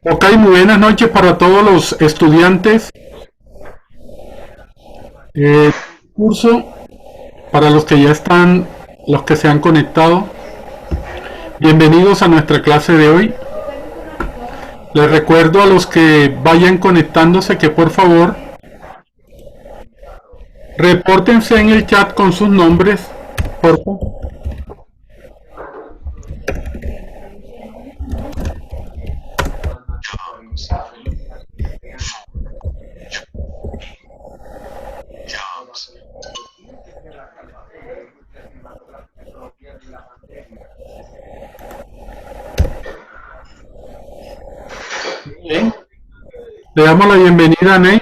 Ok, muy buenas noches para todos los estudiantes. Eh, Curso, para los que ya están, los que se han conectado, bienvenidos a nuestra clase de hoy. Les recuerdo a los que vayan conectándose que por favor repórtense en el chat con sus nombres, por favor. Bien. Le damos la bienvenida a Ney,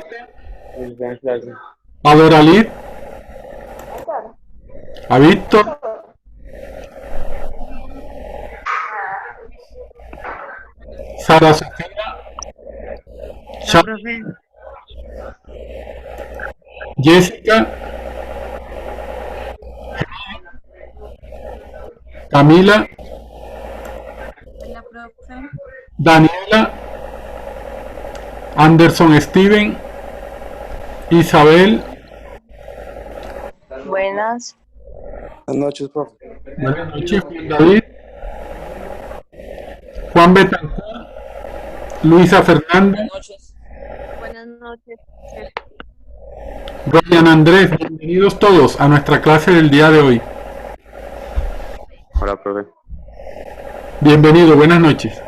a Doralid, a Víctor, Sara Sofía, La profe, Jessica, Camila, la profe, Daniela, Anderson Steven, Isabel. Buenas. Buenas noches, profe. Buenas noches, Juan David, Juan Betancourt, Luisa Fernanda, Buenas noches. Ryan Andrés. Bienvenidos todos a nuestra clase del día de hoy. Hola, profe. Bienvenido, buenas noches.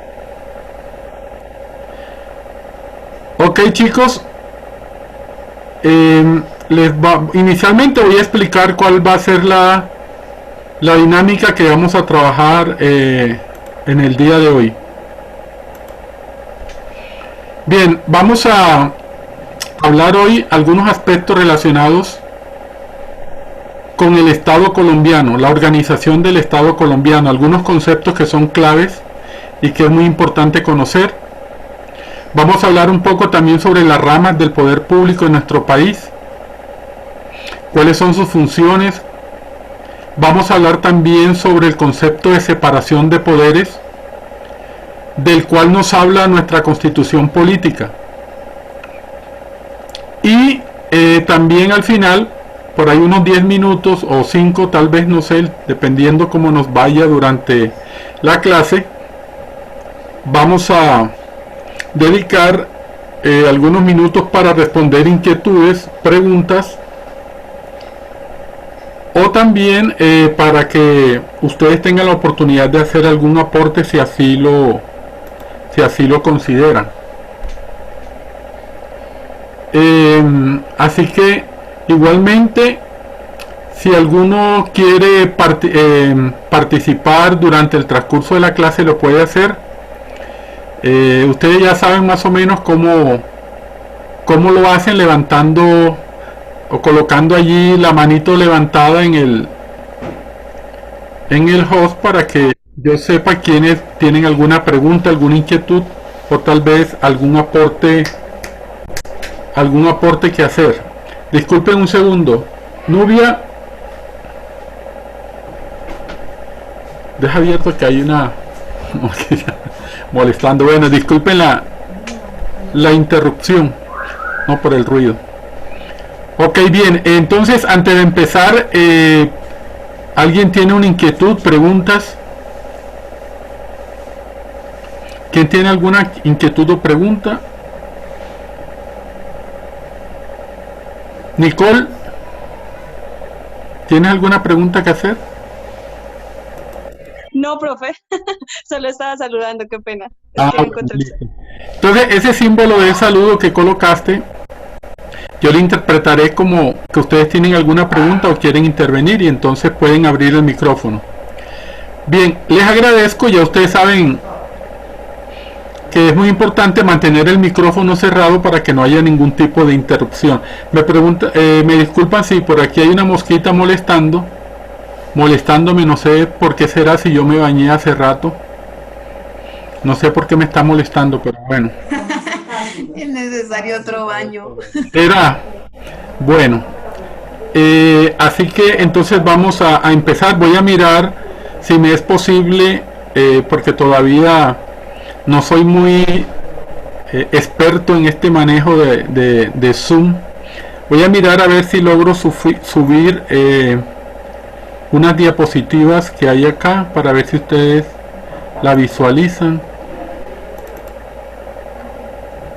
Ok, chicos, inicialmente voy a explicar cuál va a ser la dinámica que vamos a trabajar en el día de hoy. Bien, vamos a hablar hoy algunos aspectos relacionados con el Estado colombiano, la organización del Estado colombiano, algunos conceptos que son claves y que es muy importante conocer. Vamos a hablar un poco también sobre las ramas del poder público en nuestro país, cuáles son sus funciones. Vamos a hablar también sobre el concepto de separación de poderes, del cual nos habla nuestra Constitución política. Y también al final, por ahí unos 10 minutos o 5 tal vez, no sé, dependiendo cómo nos vaya durante la clase, vamos a dedicar algunos minutos para responder inquietudes, preguntas, o también para que ustedes tengan la oportunidad de hacer algún aporte si así lo consideran. Así que igualmente, si alguno quiere participar durante el transcurso de la clase, lo puede hacer. Ustedes ya saben más o menos cómo lo hacen, levantando o colocando allí la manito levantada en el host, para que yo sepa quiénes tienen alguna pregunta, alguna inquietud o tal vez algún aporte que hacer. Disculpen un segundo. Nubia, deja abierto que hay una molestando. Bueno, disculpen la interrupción, no por el ruido. Ok, bien, entonces antes de empezar, ¿alguien tiene una inquietud, preguntas? ¿Quién tiene alguna inquietud o pregunta? Nicole, ¿tienes alguna pregunta que hacer? No, profe, solo estaba saludando, qué pena. Ah, no encontré el- listo. Entonces, ese símbolo de saludo que colocaste, yo lo interpretaré como que ustedes tienen alguna pregunta o quieren intervenir, y entonces pueden abrir el micrófono. Bien, les agradezco. Ya ustedes saben que es muy importante mantener el micrófono cerrado para que no haya ningún tipo de interrupción. Me disculpan si por aquí hay una mosquita molestándome, no sé por qué será, si yo me bañé hace rato. No sé por qué me está molestando, pero bueno. es necesario otro baño. Era bueno. Así que entonces vamos a empezar. Voy a mirar si me es posible, porque todavía no soy muy experto en este manejo de Zoom. Voy a mirar a ver si logro subir unas diapositivas que hay acá para ver si ustedes la visualizan.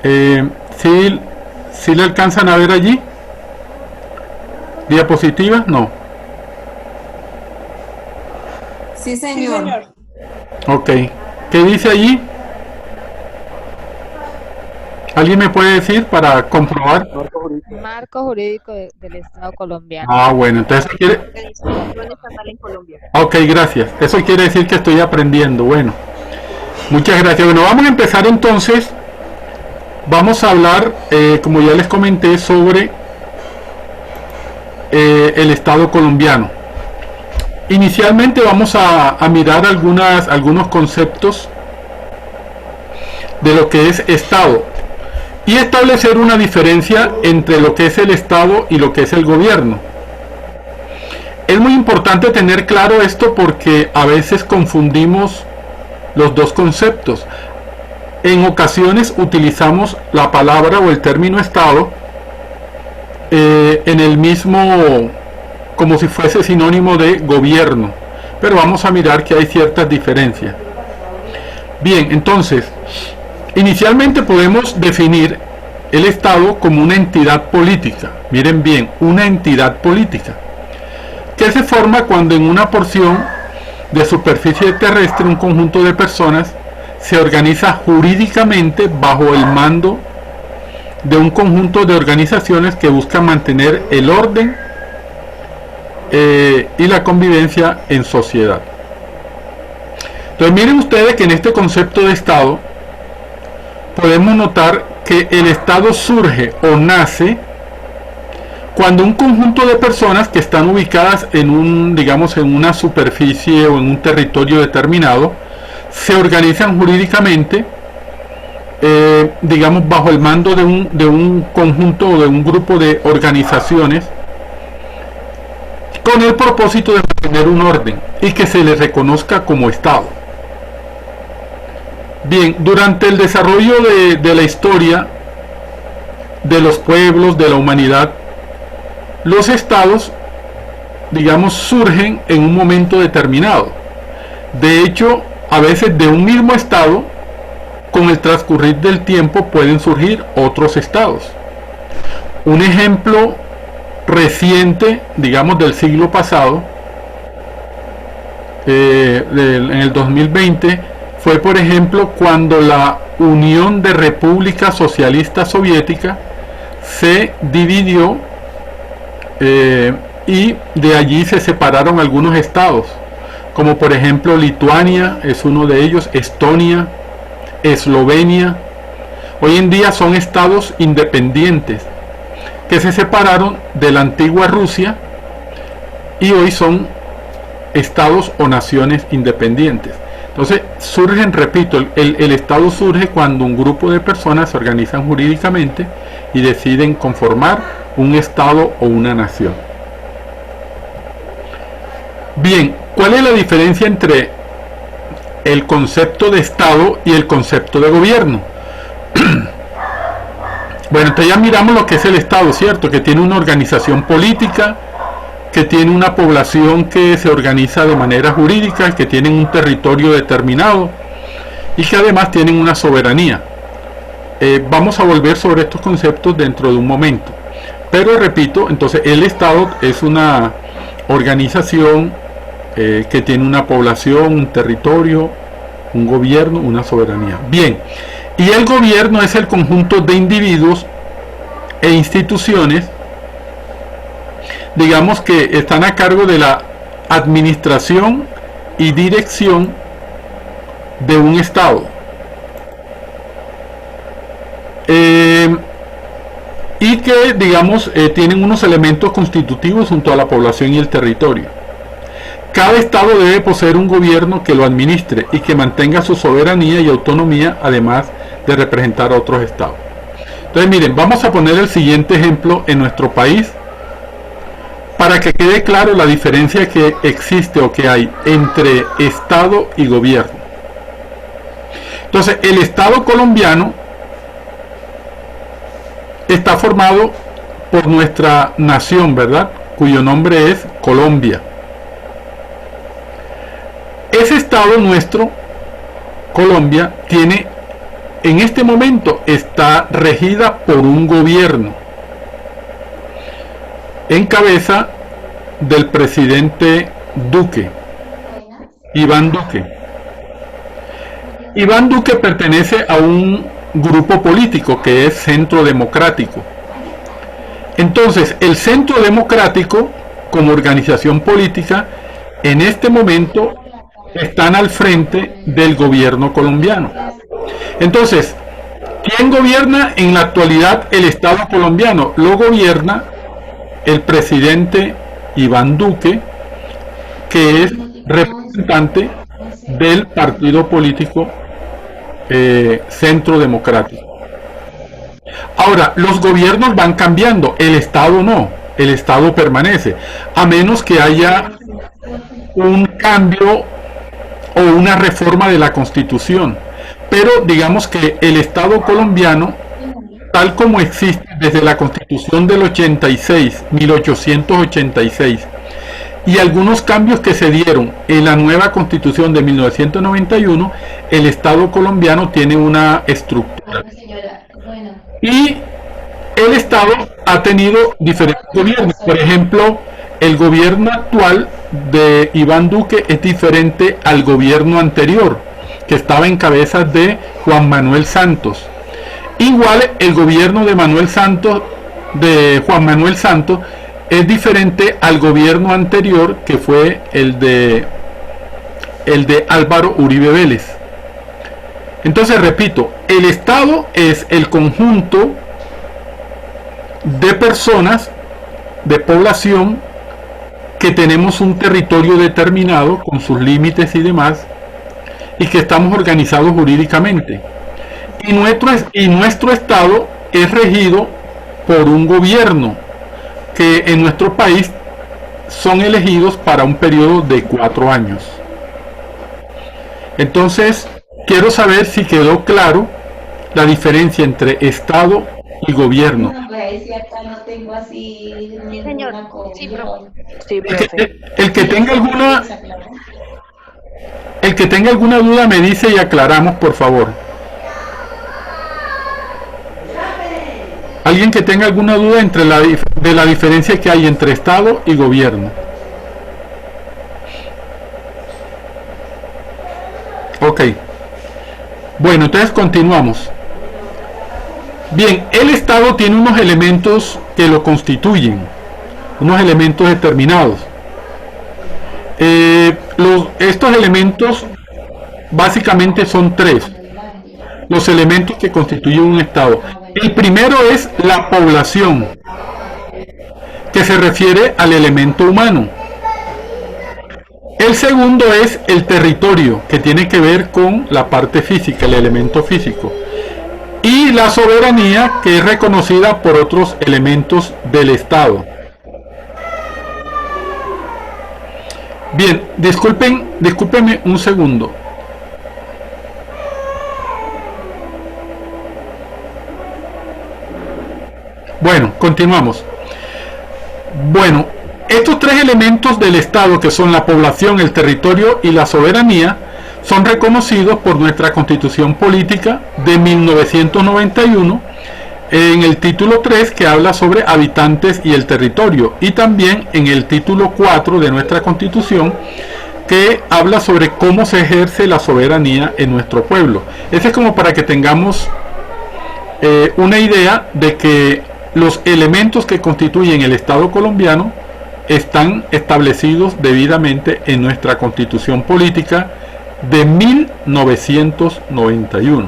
¿Sí le alcanzan a ver allí? ¿Diapositivas? No. Sí, Sí, señor. señor. Ok. ¿Qué dice allí? ¿Alguien me puede decir para comprobar? Marco jurídico del Estado colombiano. Ah, bueno, entonces eso quiere... Organización estatal en Colombia. Ok, gracias. Eso quiere decir que estoy aprendiendo. Bueno, muchas gracias. Bueno, vamos a empezar entonces. Vamos a hablar, como ya les comenté, sobre el Estado colombiano. Inicialmente vamos a mirar algunos conceptos de lo que es Estado y establecer una diferencia entre lo que es el Estado y lo que es el gobierno. Es muy importante tener claro esto porque a veces confundimos los dos conceptos. En ocasiones utilizamos la palabra o el término Estado en el mismo, como si fuese sinónimo de gobierno, pero vamos a mirar que hay ciertas diferencias. Bien, entonces, inicialmente podemos definir el Estado como una entidad política. Miren bien, una entidad política que se forma cuando en una porción de superficie terrestre un conjunto de personas se organiza jurídicamente bajo el mando de un conjunto de organizaciones que buscan mantener el orden y la convivencia en sociedad. Entonces miren ustedes que en este concepto de Estado podemos notar que el Estado surge o nace cuando un conjunto de personas que están ubicadas en digamos, en una superficie o en un territorio determinado se organizan jurídicamente, digamos, bajo el mando de un conjunto o de un grupo de organizaciones con el propósito de mantener un orden y que se les reconozca como Estado. Bien, durante el desarrollo de la historia de los pueblos, de la humanidad, los estados, digamos, surgen en un momento determinado. De hecho, a veces de un mismo estado, con el transcurrir del tiempo pueden surgir otros estados. Un ejemplo reciente, digamos, del siglo pasado, en el 2020, fue por ejemplo cuando la Unión de Repúblicas Socialistas Soviéticas se dividió y de allí se separaron algunos estados, como por ejemplo Lituania es uno de ellos, Estonia, Eslovenia. Hoy en día son estados independientes que se separaron de la antigua Rusia y hoy son estados o naciones independientes. Entonces surgen, repito, el Estado surge cuando un grupo de personas se organizan jurídicamente y deciden conformar un Estado o una nación. Bien, ¿cuál es la diferencia entre el concepto de Estado y el concepto de gobierno? Bueno, entonces ya miramos lo que es el Estado, ¿cierto? Que tiene una organización política, que tiene una población que se organiza de manera jurídica, que tienen un territorio determinado y que además tienen una soberanía. Vamos a volver sobre estos conceptos dentro de un momento. Pero repito, entonces el Estado es una organización que tiene una población, un territorio, un gobierno, una soberanía. Bien, y el gobierno es el conjunto de individuos e instituciones, digamos, que están a cargo de la administración y dirección de un estado, y que, digamos, tienen unos elementos constitutivos junto a la población y el territorio. Cada estado debe poseer un gobierno que lo administre y que mantenga su soberanía y autonomía, además de representar a otros estados. Entonces miren, vamos a poner el siguiente ejemplo en nuestro país para que quede claro la diferencia que existe o que hay entre Estado y gobierno. Entonces, el Estado colombiano está formado por nuestra nación, ¿verdad? Cuyo nombre es Colombia. Ese estado nuestro, Colombia, tiene, en este momento, está regida por un gobierno en cabeza del presidente Duque, Iván Duque. Iván Duque pertenece a un grupo político que es Centro Democrático. Entonces, el Centro Democrático, como organización política, en este momento están al frente del gobierno colombiano. Entonces, ¿quién gobierna en la actualidad el Estado colombiano? Lo gobierna el presidente Iván Duque, que es representante del partido político Centro Democrático. Ahora, los gobiernos van cambiando, el Estado no, el Estado permanece, a menos que haya un cambio o una reforma de la Constitución. Pero digamos que el Estado colombiano, tal como existe desde la Constitución del 86, 1886, y algunos cambios que se dieron en la nueva Constitución de 1991, el Estado colombiano tiene una estructura. Y el Estado ha tenido diferentes gobiernos. Por ejemplo, el gobierno actual de Iván Duque es diferente al gobierno anterior, que estaba en cabeza de Juan Manuel Santos. Igual el gobierno de Juan Manuel Santos, es diferente al gobierno anterior, que fue el de Álvaro Uribe Vélez. Entonces, repito, el Estado es el conjunto de personas, de población, que tenemos un territorio determinado con sus límites y demás, y que estamos organizados jurídicamente. Y nuestro Estado es regido por un gobierno que en nuestro país son elegidos para un periodo de 4 años. Entonces, quiero saber si quedó claro la diferencia entre Estado y gobierno. Sí, señor. Sí, profe. Sí, profe. El que tenga alguna duda me dice y aclaramos, por favor. Alguien que tenga alguna duda de la diferencia que hay entre Estado y gobierno. Ok. Bueno, entonces continuamos. Bien, el Estado tiene unos elementos que lo constituyen, unos elementos determinados. Estos elementos básicamente son 3, los elementos que constituyen un Estado. El primero es la población, que se refiere al elemento humano. El segundo es el territorio, que tiene que ver con la parte física, el elemento físico. Y la soberanía, que es reconocida por otros elementos del Estado. Bien, discúlpenme un segundo. Bueno, continuamos. Bueno, estos 3 elementos del Estado, que son la población, el territorio y la soberanía, son reconocidos por nuestra Constitución Política de 1991 en el título 3, que habla sobre habitantes y el territorio, y también en el título 4 de nuestra Constitución, que habla sobre cómo se ejerce la soberanía en nuestro pueblo. Ese es como para que tengamos una idea de que los elementos que constituyen el Estado colombiano están establecidos debidamente en nuestra Constitución Política de 1991.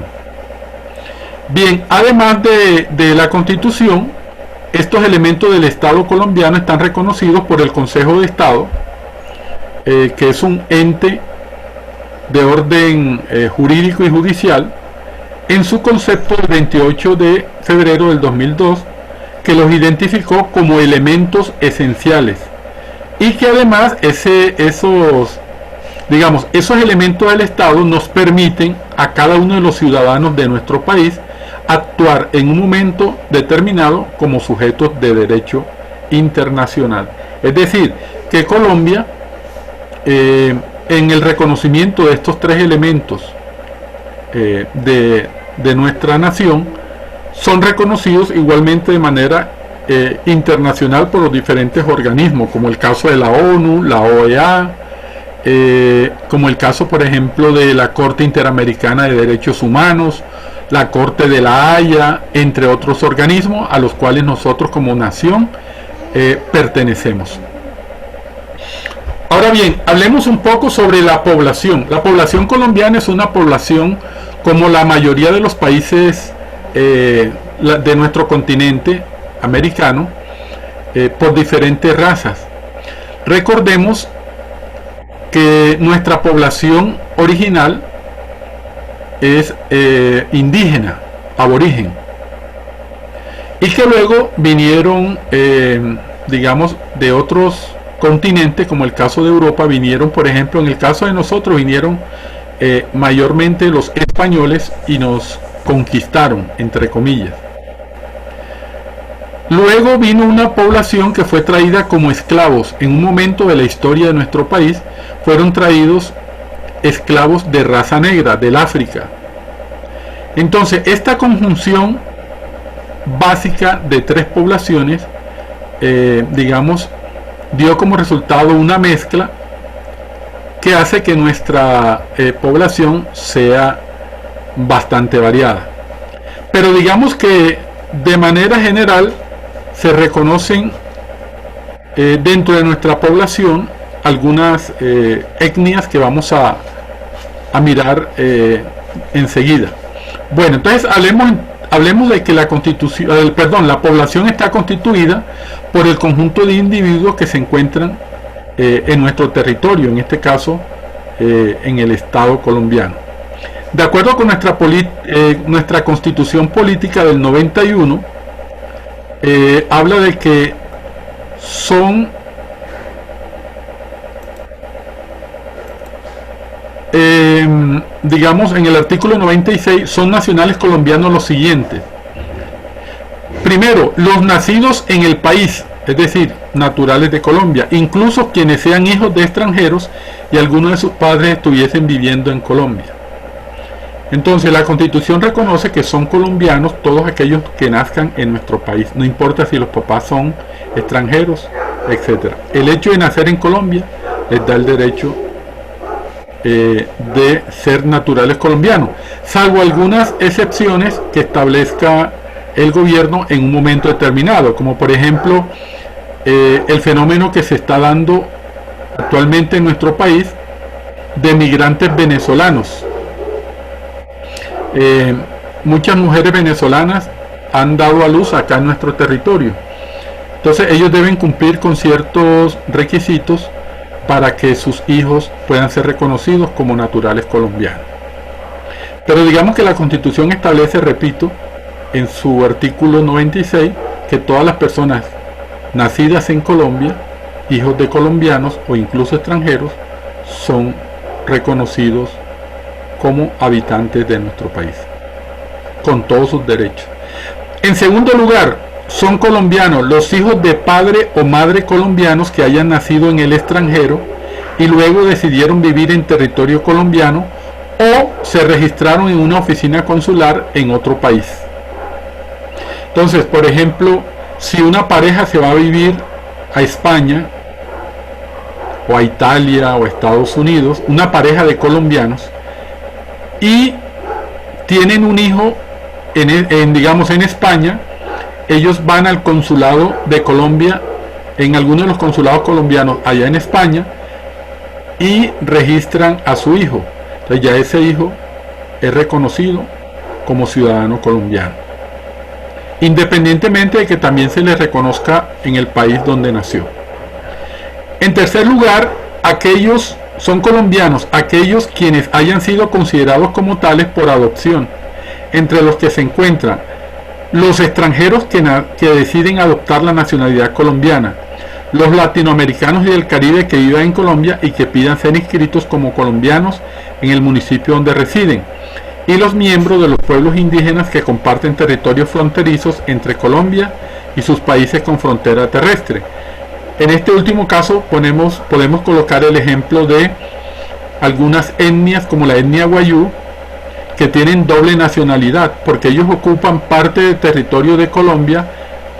Bien, además de la Constitución, estos elementos del Estado colombiano están reconocidos por el Consejo de Estado, que es un ente de orden jurídico y judicial, en su concepto del 28 de febrero del 2002, que los identificó como elementos esenciales, y que además esos elementos del Estado nos permiten a cada uno de los ciudadanos de nuestro país actuar en un momento determinado como sujetos de derecho internacional. Es decir, que Colombia, en el reconocimiento de estos tres elementos de nuestra nación, son reconocidos igualmente de manera internacional por los diferentes organismos, como el caso de la ONU, la OEA, como el caso, por ejemplo, de la Corte Interamericana de Derechos Humanos, la Corte de la Haya, entre otros organismos a los cuales nosotros como nación pertenecemos. Ahora bien, hablemos un poco sobre la población. La población colombiana es una población como la mayoría de los países de nuestro continente americano, por diferentes razas. Recordemos que nuestra población original es indígena, aborigen, y que luego vinieron, digamos, de otros continentes, como el caso de Europa. Vinieron, por ejemplo, en el caso de nosotros, vinieron mayormente los españoles y nos conquistaron, entre comillas. Luego vino una población que fue traída como esclavos. En un momento de la historia de nuestro país fueron traídos esclavos de raza negra, del África. Entonces, esta conjunción básica de tres poblaciones, digamos, dio como resultado una mezcla que hace que nuestra población sea bastante variada. Pero digamos que de manera general se reconocen dentro de nuestra población algunas etnias que vamos a mirar enseguida. Bueno, entonces hablemos de que la población está constituida por el conjunto de individuos que se encuentran en nuestro territorio, en este caso en el Estado colombiano. De acuerdo con nuestra Constitución Política del 91, habla de que son digamos, en el artículo 96 son nacionales colombianos los siguientes. Primero, los nacidos en el país, es decir, naturales de Colombia, incluso quienes sean hijos de extranjeros y algunos de sus padres estuviesen viviendo en Colombia. Entonces la Constitución reconoce que son colombianos todos aquellos que nazcan en nuestro país, no importa si los papás son extranjeros, etc. El hecho de nacer en Colombia les da el derecho de ser naturales colombianos, salvo algunas excepciones que establezca el gobierno en un momento determinado, como por ejemplo el fenómeno que se está dando actualmente en nuestro país de migrantes venezolanos. Muchas mujeres venezolanas han dado a luz acá en nuestro territorio, entonces ellos deben cumplir con ciertos requisitos para que sus hijos puedan ser reconocidos como naturales colombianos. Pero digamos que la Constitución establece, repito, en su artículo 96, que todas las personas nacidas en Colombia, hijos de colombianos o incluso extranjeros, son reconocidos como habitantes de nuestro país, con todos sus derechos. En segundo lugar, son colombianos los hijos de padre o madre colombianos que hayan nacido en el extranjero y luego decidieron vivir en territorio colombiano o se registraron en una oficina consular en otro país. Entonces, por ejemplo, si una pareja se va a vivir a España o a Italia o a Estados Unidos, una pareja de colombianos, y tienen un hijo digamos en España, ellos van al consulado de Colombia, en algunos de los consulados colombianos allá en España, y registran a su hijo. Entonces ya ese hijo es reconocido como ciudadano colombiano, independientemente de que también se le reconozca en el país donde nació. En tercer lugar, aquellos son colombianos aquellos quienes hayan sido considerados como tales por adopción, entre los que se encuentran los extranjeros que deciden adoptar la nacionalidad colombiana, los latinoamericanos y del Caribe que vivan en Colombia y que pidan ser inscritos como colombianos en el municipio donde residen, y los miembros de los pueblos indígenas que comparten territorios fronterizos entre Colombia y sus países con frontera terrestre. En este último caso podemos colocar el ejemplo de algunas etnias como la etnia Wayuu, que tienen doble nacionalidad porque ellos ocupan parte del territorio de Colombia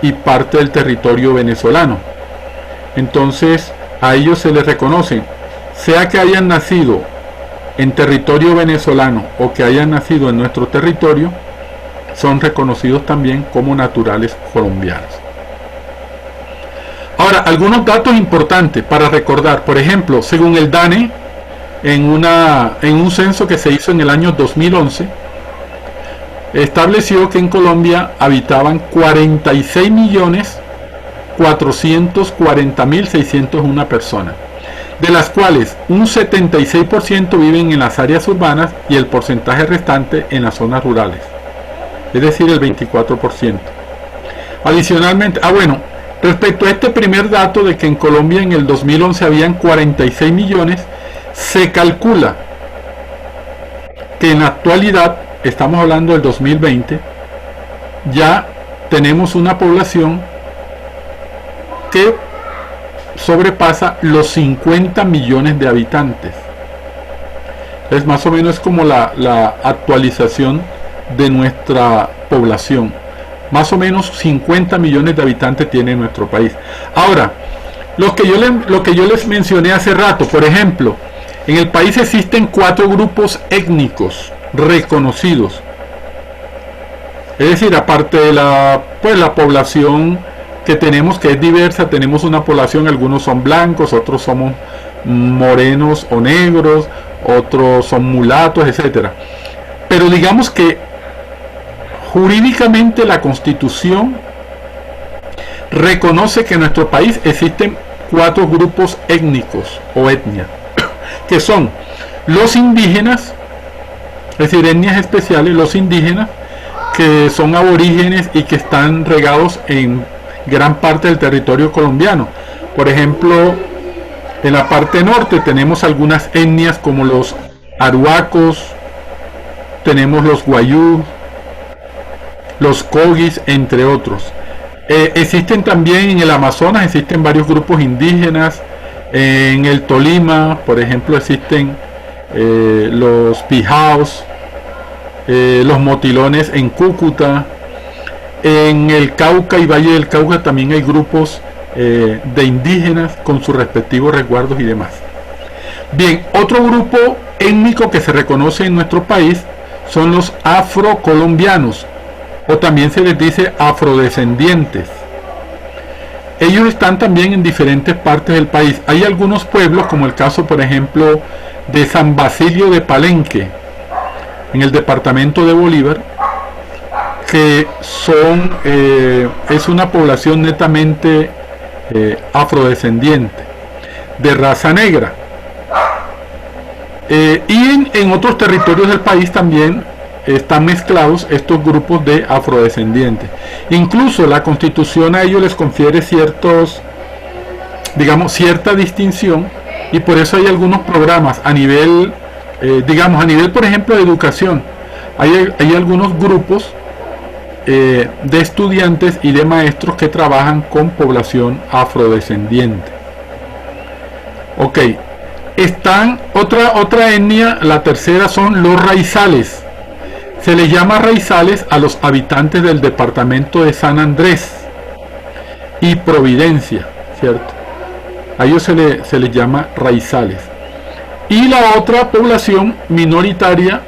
y parte del territorio venezolano. Entonces a ellos se les reconoce, sea que hayan nacido en territorio venezolano o que hayan nacido en nuestro territorio, son reconocidos también como naturales colombianos. Ahora, algunos datos importantes para recordar. Por ejemplo, según el DANE, en un censo que se hizo en el año 2011, estableció que en Colombia habitaban 46.440.601 personas, de las cuales un 76% viven en las áreas urbanas y el porcentaje restante en las zonas rurales, es decir, el 24%. Adicionalmente, respecto a este primer dato de que en Colombia en el 2011 habían 46 millones, se calcula que en la actualidad, estamos hablando del 2020, ya tenemos una población que sobrepasa los 50 millones de habitantes. Es más o menos como la actualización de nuestra población. Más o menos 50 millones de habitantes tiene nuestro país. Ahora, lo que yo les mencioné hace rato, por ejemplo, en el país existen 4 grupos étnicos reconocidos. Es decir, aparte de la población que tenemos, que es diversa, tenemos una población, algunos son blancos, otros somos morenos o negros, otros son mulatos, etcétera. Pero digamos que jurídicamente la Constitución reconoce que en nuestro país existen 4 grupos étnicos o etnias, que son los indígenas, es decir, etnias especiales, los indígenas, que son aborígenes y que están regados en gran parte del territorio colombiano. Por ejemplo, en la parte norte tenemos algunas etnias como los aruacos, tenemos los guayú, los cogis, entre otros. Existen también en el Amazonas, existen varios grupos indígenas. En el Tolima, por ejemplo, existen los pijaos, los motilones en Cúcuta. En el Cauca y Valle del Cauca también hay grupos de indígenas con sus respectivos resguardos y demás. Bien, otro grupo étnico que se reconoce en nuestro país son los afrocolombianos, o también se les dice afrodescendientes. Ellos están también en diferentes partes del país. Hay algunos pueblos, como el caso, por ejemplo, de San Basilio de Palenque, en el departamento de Bolívar, que es una población netamente afrodescendiente, de raza negra. Y en otros territorios del país también están mezclados estos grupos de afrodescendientes. Incluso la Constitución a ellos les confiere cierta distinción, y por eso hay algunos programas a nivel, por ejemplo, de educación. Hay algunos grupos de estudiantes y de maestros que trabajan con población afrodescendiente. Ok, están otra etnia, la tercera, son los raizales. Se les llama raizales a los habitantes del departamento de San Andrés y Providencia, ¿cierto? A ellos se les llama raizales. Y la otra población minoritaria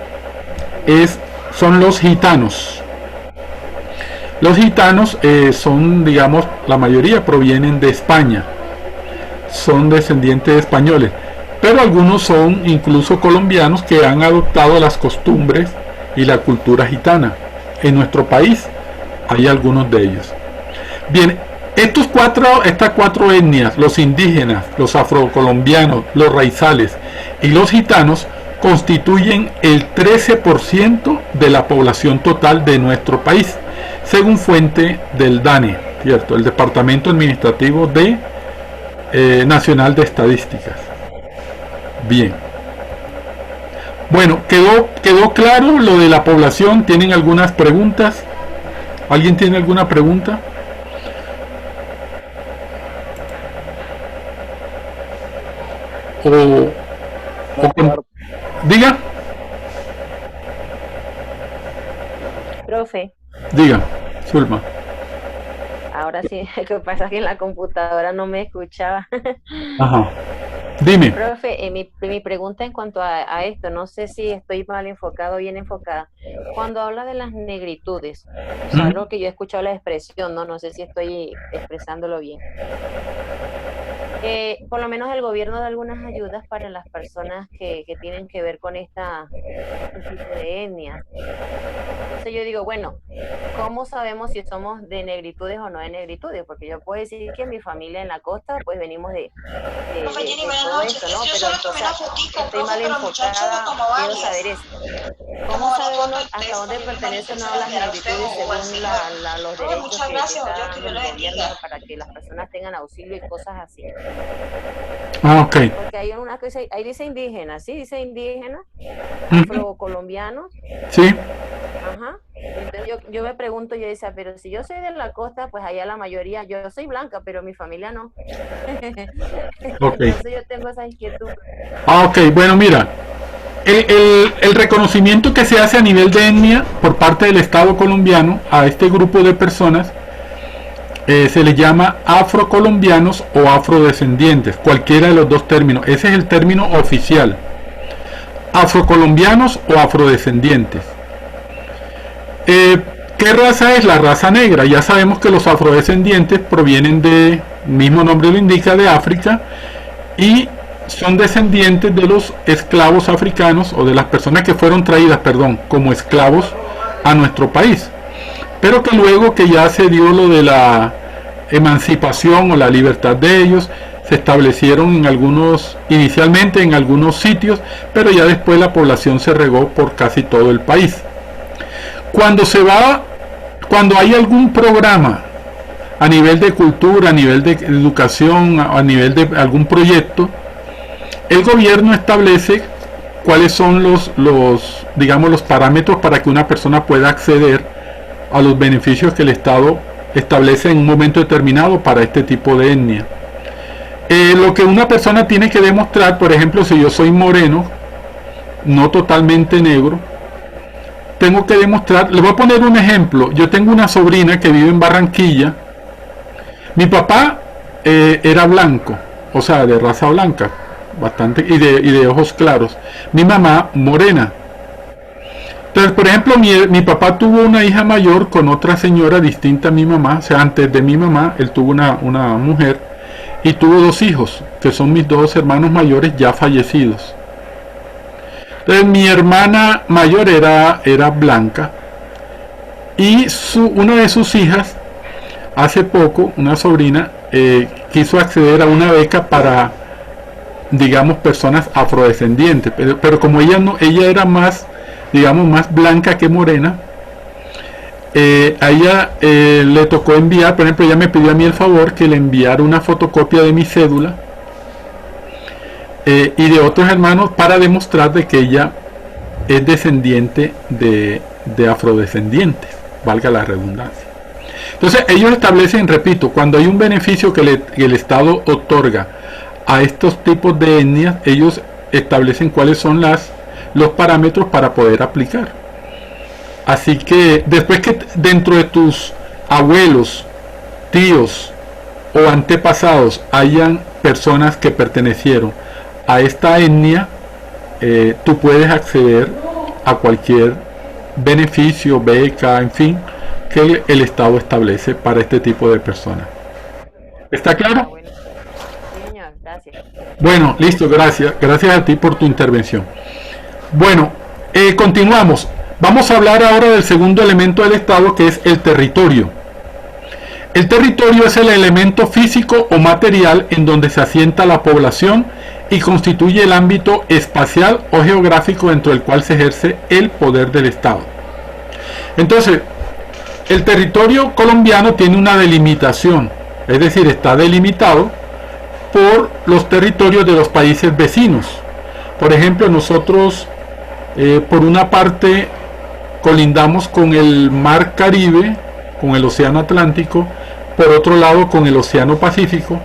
son los gitanos. Los gitanos son, la mayoría provienen de España, son descendientes de españoles, pero algunos son incluso colombianos que han adoptado las costumbres y la cultura gitana. En nuestro país hay algunos de ellos. Bien, estas cuatro etnias, los indígenas, los afrocolombianos, los raizales y los gitanos, constituyen el 13% de la población total de nuestro país, según fuente del DANE, ¿cierto? El Departamento Administrativo Nacional de Estadísticas. Bien. Bueno, quedó claro lo de la población. ¿Tienen algunas preguntas? ¿Alguien tiene alguna pregunta? Diga. Profe, Diga, Zulma. ahora sí, lo que pasa es que en la computadora no me escuchaba. Ajá. Dime. Profe, mi pregunta en cuanto a esto, no sé si estoy mal enfocado o bien enfocada. Cuando habla de las negritudes, o sea, algo que yo he escuchado la expresión, no sé si estoy expresándolo bien. Por lo menos el gobierno da algunas ayudas para las personas que tienen que ver con este tipo de etnia. Entonces yo digo, bueno, ¿cómo sabemos si somos de negritudes o no de negritudes? Porque yo puedo decir que mi familia en la costa, pues venimos de Profe Jenny, buenas todo noches. esto, ¿no? Yo Pero solo tomé una entonces fotico, estoy profe, mal pero muchachos enfocada, como quiero varias. saber eso. Como ¿Cómo la sabe foto uno del hasta teléfono, dónde y el pertenece usted uno se a la las enviará a usted negritudes o al según señor. los Profe, derechos muchas gracias, que Dios da que Dios el lo gobierno bendiga. para que las personas tengan auxilio y cosas así? Ah, ok. Porque hay una cosa, ahí dice indígena, ¿sí? Dice indígena, Ujú. afrocolombianos. Sí. Ajá. Entonces yo me pregunto, yo decía, pero si yo soy de la costa, pues allá la mayoría, yo soy blanca, pero mi familia no. Ok. Entonces yo tengo esa inquietud. Ah, ok. Bueno, mira. El reconocimiento que se hace a nivel de etnia por parte del Estado colombiano a este grupo de personas se le llama afrocolombianos o afrodescendientes, cualquiera de los dos términos. Ese es el término oficial. Afrocolombianos o afrodescendientes. ¿Qué raza es? La raza negra. Ya sabemos que los afrodescendientes provienen de, mismo nombre lo indica, de África y son descendientes de los esclavos africanos o de las personas que fueron traídas, perdón, como esclavos a nuestro país. Pero que luego que ya se dio lo de la emancipación o la libertad de ellos, se establecieron en algunos, inicialmente en algunos sitios, pero ya después la población se regó por casi todo el país. Cuando hay algún programa a nivel de cultura, a nivel de educación, a nivel de algún proyecto, el gobierno establece cuáles son digamos, los parámetros para que una persona pueda acceder a los beneficios que el Estado establece en un momento determinado para este tipo de etnia. Lo que una persona tiene que demostrar, por ejemplo, si yo soy moreno, no totalmente negro, tengo que demostrar, le voy a poner un ejemplo. Yo tengo una sobrina que vive en Barranquilla. Mi papá era blanco, o sea, de raza blanca, bastante, y de ojos claros. Mi mamá morena. Entonces, por ejemplo, mi papá tuvo una hija mayor con otra señora distinta a mi mamá. O sea, antes de mi mamá, él tuvo una mujer y tuvo dos hijos, que son mis dos hermanos mayores ya fallecidos. Entonces, mi hermana mayor era blanca y una de sus hijas, hace poco, una sobrina, quiso acceder a una beca para, digamos, personas afrodescendientes, pero como ella era más, digamos, más blanca que morena, a ella le tocó enviar, por ejemplo, ella me pidió a mí el favor que le enviara una fotocopia de mi cédula y de otros hermanos para demostrar de que ella es descendiente de afrodescendientes, valga la redundancia. Entonces ellos establecen, repito, cuando hay un beneficio que el Estado otorga a estos tipos de etnias, ellos establecen cuáles son los parámetros para poder aplicar. Así que después que dentro de tus abuelos, tíos o antepasados hayan personas que pertenecieron a esta etnia, tú puedes acceder a cualquier beneficio, beca, en fin, que el Estado establece para este tipo de personas. ¿Está claro? Bueno, sí, señor, gracias. Bueno, listo, gracias. Gracias a ti por tu intervención. Bueno, continuamos. Vamos a hablar ahora del segundo elemento del Estado, que es el territorio. El territorio es el elemento físico o material en donde se asienta la población y constituye el ámbito espacial o geográfico dentro del cual se ejerce el poder del Estado. Entonces, el territorio colombiano tiene una delimitación, es decir, está delimitado por los territorios de los países vecinos. Por ejemplo, nosotros Por una parte, colindamos con el Mar Caribe, con el Océano Atlántico, por otro lado con el Océano Pacífico,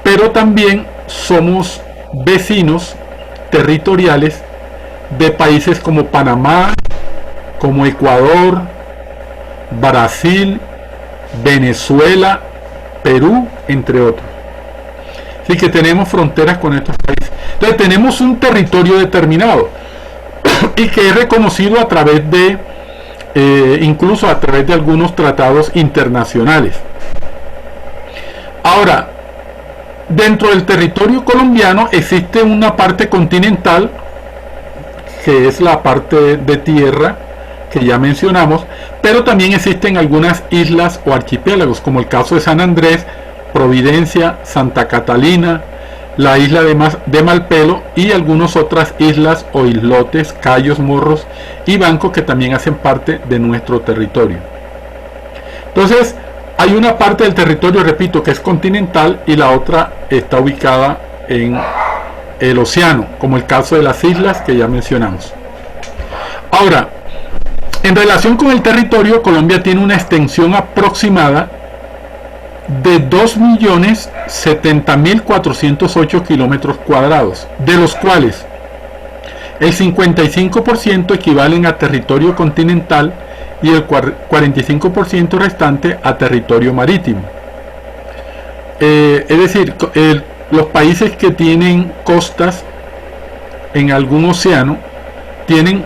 pero también somos vecinos territoriales de países como Panamá, como Ecuador, Brasil, Venezuela, Perú, entre otros. Así que tenemos fronteras con estos países. Entonces tenemos un territorio determinado y que es reconocido a través de, incluso a través de algunos tratados internacionales. Ahora, dentro del territorio colombiano existe una parte continental, que es la parte de tierra que ya mencionamos, pero también existen algunas islas o archipiélagos, como el caso de San Andrés, Providencia, Santa Catalina, la isla de Malpelo y algunas otras islas o islotes, Cayos, Morros y Banco, que también hacen parte de nuestro territorio. Entonces, hay una parte del territorio, repito, que es continental y la otra está ubicada en el océano, como el caso de las islas que ya mencionamos. Ahora, en relación con el territorio, Colombia tiene una extensión aproximada de 2.070.408 kilómetros cuadrados, de los cuales el 55% equivalen a territorio continental y el 45% restante a territorio marítimo. Es decir, los países que tienen costas en algún océano tienen,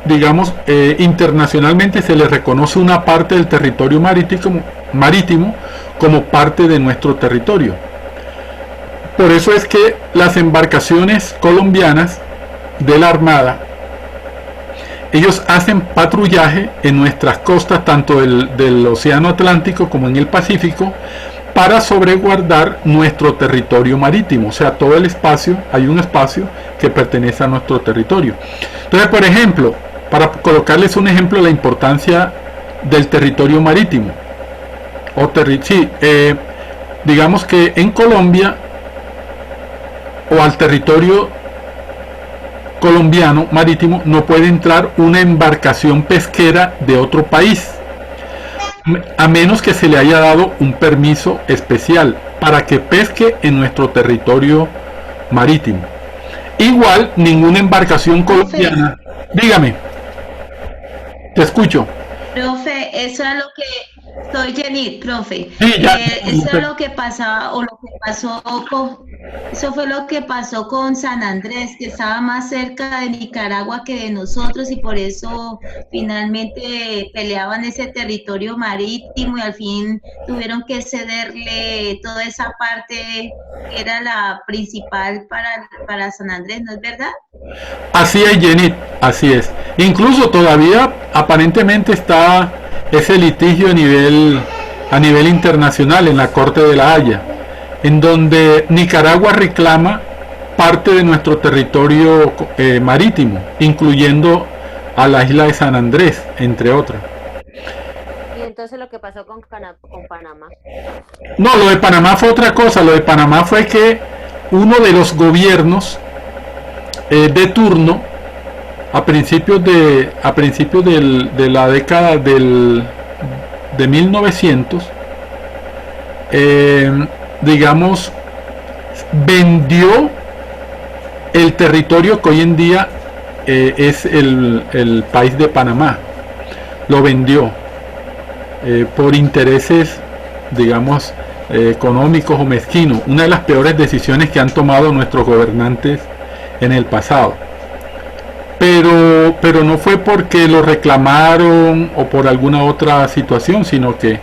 digamos, internacionalmente se les reconoce una parte del territorio marítimo como parte de nuestro territorio. Por eso es que las embarcaciones colombianas de la Armada, ellos hacen patrullaje en nuestras costas, tanto del Océano Atlántico como en el Pacífico, para sobreguardar nuestro territorio marítimo. O sea, todo el espacio, hay un espacio que pertenece a nuestro territorio. Entonces, por ejemplo, para colocarles un ejemplo de la importancia del territorio marítimo, digamos que en Colombia, o al territorio colombiano marítimo, no puede entrar una embarcación pesquera de otro país, a menos que se le haya dado un permiso especial para que pesque en nuestro territorio marítimo. Igual, ninguna embarcación colombiana. Dígame, te escucho. Profe, eso es lo que... Soy Jenny, profe. Sí, ya. Eso es lo que pasaba, o lo que pasó con... Eso fue lo que pasó con San Andrés, que estaba más cerca de Nicaragua que de nosotros, y por eso finalmente peleaban ese territorio marítimo y al fin tuvieron que cederle toda esa parte que era la principal para San Andrés, ¿no es verdad? Así es, Jenny, así es. Incluso todavía aparentemente está ese litigio a nivel internacional en la Corte de la Haya, en donde Nicaragua reclama parte de nuestro territorio marítimo, incluyendo a la isla de San Andrés, entre otras. Y entonces lo que pasó con Panamá. No, lo de Panamá fue otra cosa. Lo de Panamá fue que uno de los gobiernos de turno, a principios de la década de 1900, digamos, vendió el territorio que hoy en día es el país de Panamá. Lo vendió por intereses, digamos, económicos o mezquinos. Una de las peores decisiones que han tomado nuestros gobernantes en el pasado. Pero no fue porque lo reclamaron o por alguna otra situación, sino que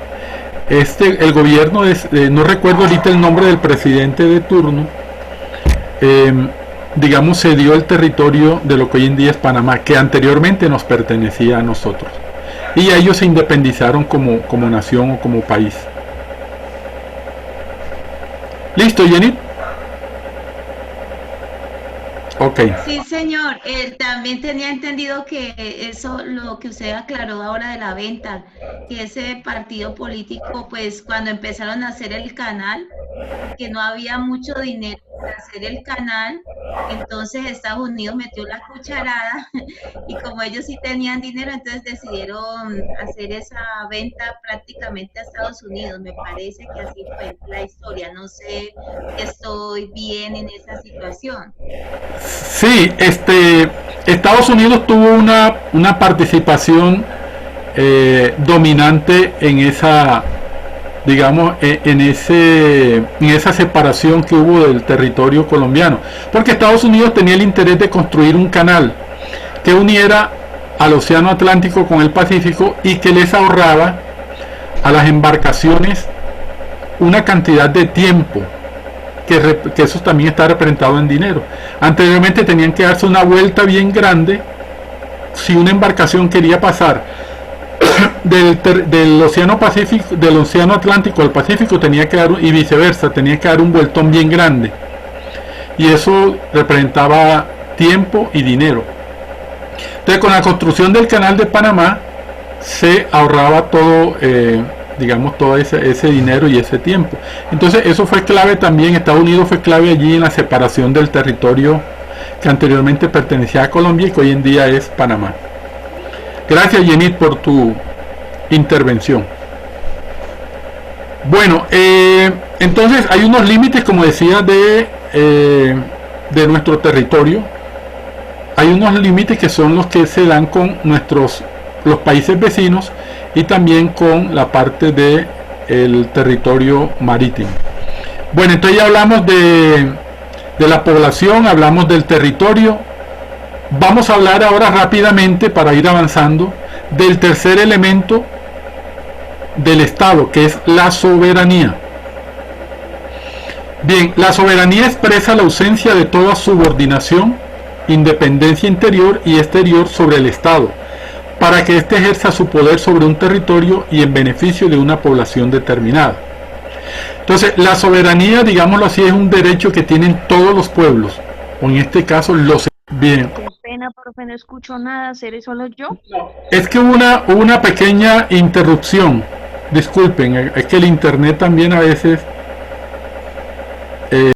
el gobierno, no recuerdo ahorita el nombre del presidente de turno, digamos, cedió el territorio de lo que hoy en día es Panamá, que anteriormente nos pertenecía a nosotros, y ellos se independizaron como nación o como país. ¿Listo, Jenny? Okay. Sí, señor. También tenía entendido que eso, lo que usted aclaró ahora de la venta, que ese partido político, pues cuando empezaron a hacer el canal, que no había mucho dinero para hacer el canal, Entonces Estados Unidos metió la cucharada y como ellos sí tenían dinero, entonces decidieron hacer esa venta prácticamente a Estados Unidos. Me parece que así fue la historia. No sé si estoy bien en esa situación. Sí, Estados Unidos tuvo una participación dominante en esa, digamos, en esa separación que hubo del territorio colombiano, porque Estados Unidos tenía el interés de construir un canal que uniera al Océano Atlántico con el Pacífico y que les ahorraba a las embarcaciones una cantidad de tiempo, que eso también está representado en dinero. Anteriormente tenían que darse una vuelta bien grande si una embarcación quería pasar del Océano Pacífico, del Océano Atlántico al Pacífico, tenía que dar, y viceversa, tenía que dar un vueltón bien grande, y eso representaba tiempo y dinero. Entonces, con la construcción del canal de Panamá se ahorraba todo, digamos, todo ese dinero y ese tiempo. Entonces eso fue clave también. Estados Unidos fue clave allí en la separación del territorio que anteriormente pertenecía a Colombia y que hoy en día es Panamá. Gracias, Yenit, por tu intervención. Bueno, entonces hay unos límites, como decía, de nuestro territorio. Hay unos límites que son los que se dan con los países vecinos y también con la parte del territorio marítimo. Bueno, entonces ya hablamos de la población, hablamos del territorio. Vamos a hablar ahora rápidamente, para ir avanzando, del tercer elemento del Estado, que es la soberanía. Bien, la soberanía expresa la ausencia de toda subordinación, independencia interior y exterior sobre el Estado, para que éste ejerza su poder sobre un territorio y en beneficio de una población determinada. Entonces, la soberanía, digámoslo así, es un derecho que tienen todos los pueblos, o en este caso los... Bien. Qué pena, profe, no escucho nada. ¿Seré solo yo? Es que hubo una pequeña interrupción. Disculpen, es que el internet también a veces